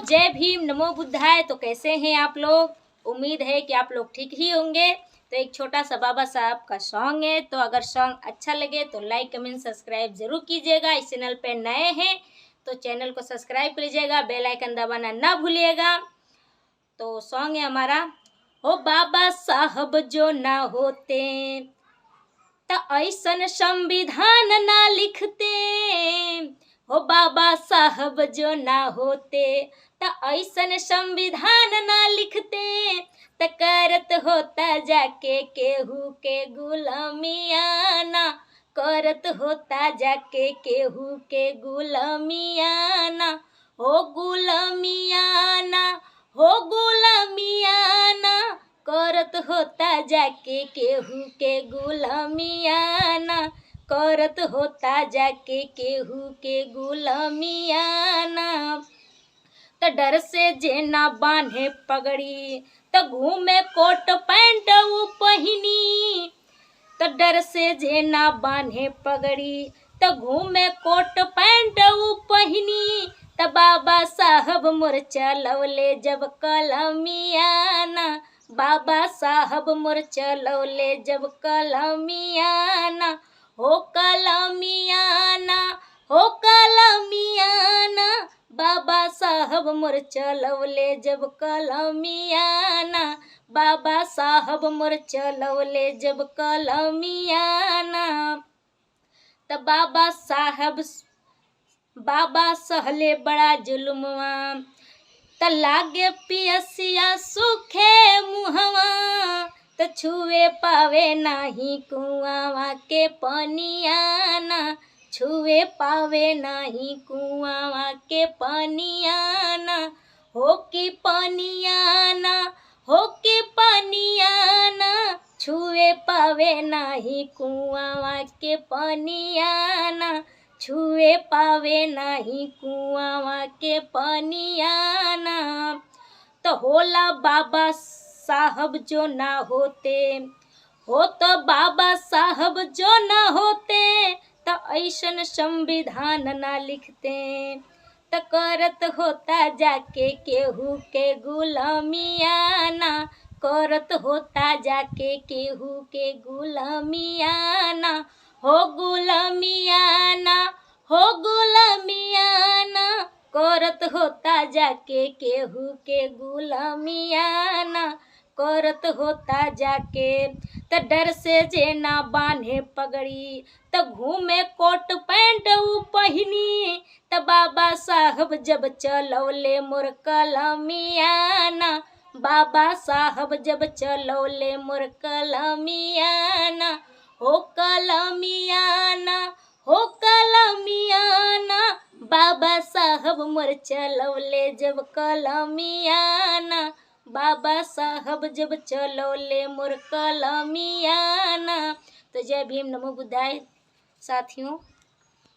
जय भीम, नमो बुद्धाय। तो कैसे हैं आप लोग? उम्मीद है कि आप लोग ठीक ही होंगे। तो एक छोटा सा बाबा साहब का सॉन्ग है, तो अगर सॉन्ग अच्छा लगे तो लाइक कमेंट सब्सक्राइब जरूर कीजिएगा। इस चैनल पे नए हैं तो चैनल को सब्सक्राइब कर लीजिएगा, बेल आइकन दबाना ना भूलिएगा। तो सॉन्ग है हमारा, हो बाबा साहब जो ना होते तो ऐसन संविधान ना लिखते, हो बाबा साहब जो ना होते तो ऐसन संविधान ना लिखते, तो करत होता जाके केहू के गुलामियाना, करत होता जाके केहू के गुलामियाना, हो गुलामियाना, हो गुलामियाना, करत होता जाके केहू के गुलामियाना, करत होता जाके केहू के गुलामियाना। तो डर से जे ना बांधे पगड़ी तो घूमे कोट पैंट ऊ पहिनी, तो डर से जे ना बांधे पगड़ी तो घूमे कोट पैंट ऊ पहिनी, तो बाबा साहब मोर चलौले जब कलमियाना, बाबा साहब मोर चलौले जब कलमियाना, हो कलमियाना, हो कलमियाना, बाबा साहब मोर चलौले जब कलमियाना, बाबा साहब मोर चलौले जब कलमियाना। त बाबा सहले बड़ा जुल्मवा, त लागे पियसिया सूखे मुहवा, त छुए पावे नाही कुआवा के पनियाना, छुए पावे नाही कुआवा के पनियाना, हो कि पनियाना, हो कि पनियाना, छुए पावे नाही कुआवा के पनियाना, छुए पावे नाही कुआवा के पनियाना। तो होला बाबा साहब जो ना होते, हो तो बाबा साहब जो ना होते तो ऐसन संविधान ना लिखते, तो करत होता जाके केहू के गुलामियाना, करत होता जाके केहू के गुलामियाना, हो गुलामियाना, हो गुलामियाना, करत होता जाके केहू के गुलामियाना, करत होता जाके। तो डर से जे ना बांधे पगड़ी तो घूमे कोट पैंट ऊ पहिनी, तो बाबा साहब जब चलौले मोर कलमियाना, बाबा साहब जब चलौले मोर कलमियाना, हो कलमियाना, हो कलमियाना, बाबा साहब मोर चलौले जब कलमियाना, बाबा साहब जब चलौले मोर कलमियाना। तो जय भीम, नमो बुद्धाय साथियों।